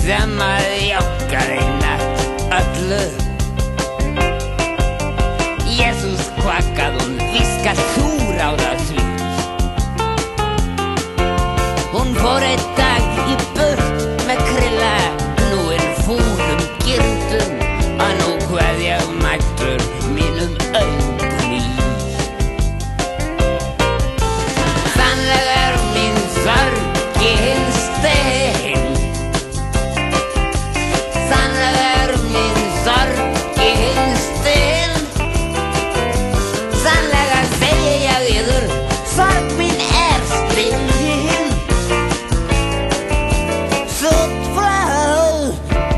sem að joggar einatt öllu. Jesús kvakað hún viskað súr á það því. Hún fór einn dag í burt með krilla, nú fúnum gyrndum, að nú hvað ég mættur mínum öngum í. Sannlega mín sorgin stein, sannlega mín sorgin stein, sannlega segi ég yður, sorg mín stein. Sutt frá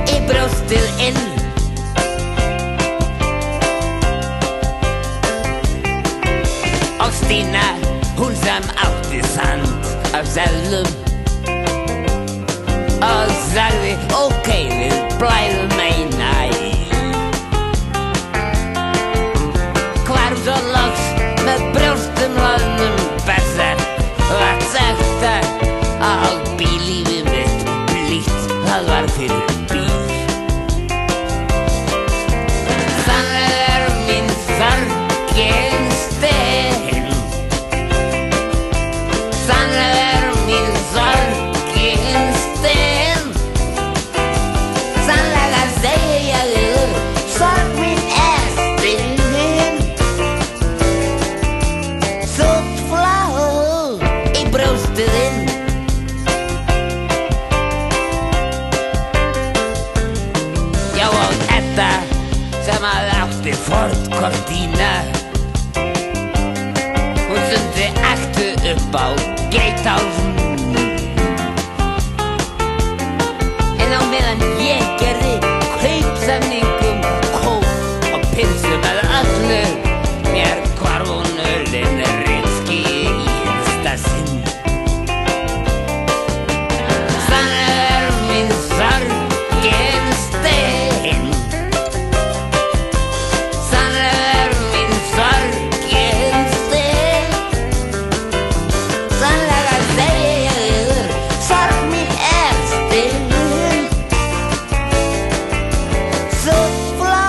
í brjóstið inn. Og Stína, hún sem átti sand af seðlum, og sagði ok, við blæðum eina í. Hvarf svo loks með brjóstum hlaðnum besser, var sagt að bílífið mitt blítt, það var fyrir bíl. Sannlega mín sorgin stein, sannlega mín sorgin stein, sannlega segi ég yður, sorg mín stein. Sutt flá í brjóstið inn. Já, og Edda sem að átti Ford Cortina, hún stundi ektu upp á Gatehouse, en á meðan ég gerði kaupsamningum, kók og pilsu með öllu, mér hvarf hún ölin ritski í einsta sinn. Sannlega mín sorgin stein, sannlega mín sorgin stein, sannlega segi ég yður, sorg mín stein. Sutt flá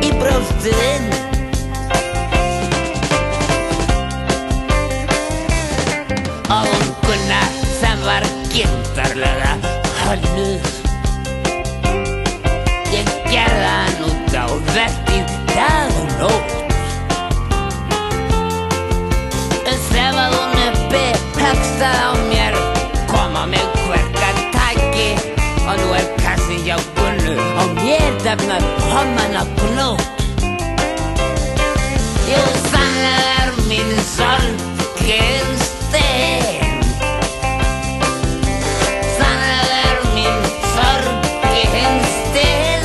í brjóstið inn. Og hún Gunna sem var gyndarlega hönnuð, ég gerði hann út á vertíð dag og nótt. Þefaði hún uppi, höggstað á mér, kom á mig kverkartæki, og nú kassi hjá Gunnu og mér defnar homman á gnótt. Jú, sannlega mín sorgin stein, sannlega mín sorgin stein,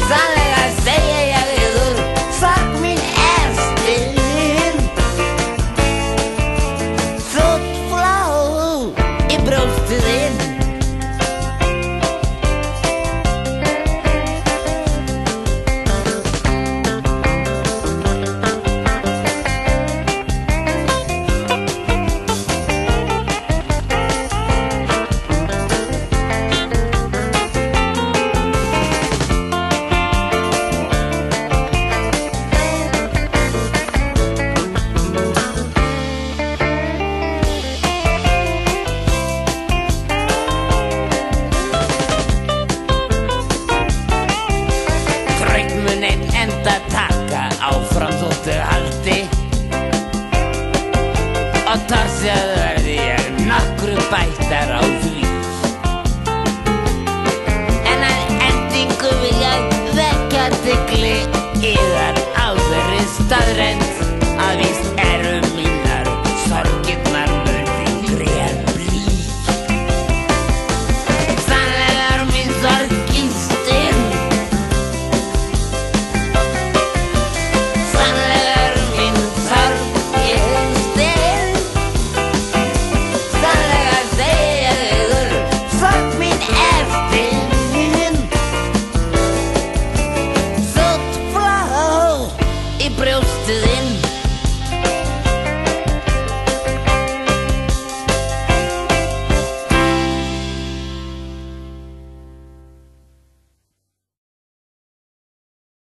sannlega segi ég yður, sorg mín stein. Sutt flá í brjóstið inn. Enda taka áfram þóttu haldi, og torsið verði ég nokkru bættar á því. En að endingu vil ég vekja athygli yðar á þeirri staðreynd að víst eru mínar sorgirnar mun þyngri en blý. Sannlega mín sorgin stein, sannlega mín sorgin stein, sannlega segi ég yður, sorg mín stein. Sutt flá í brjóstið inn.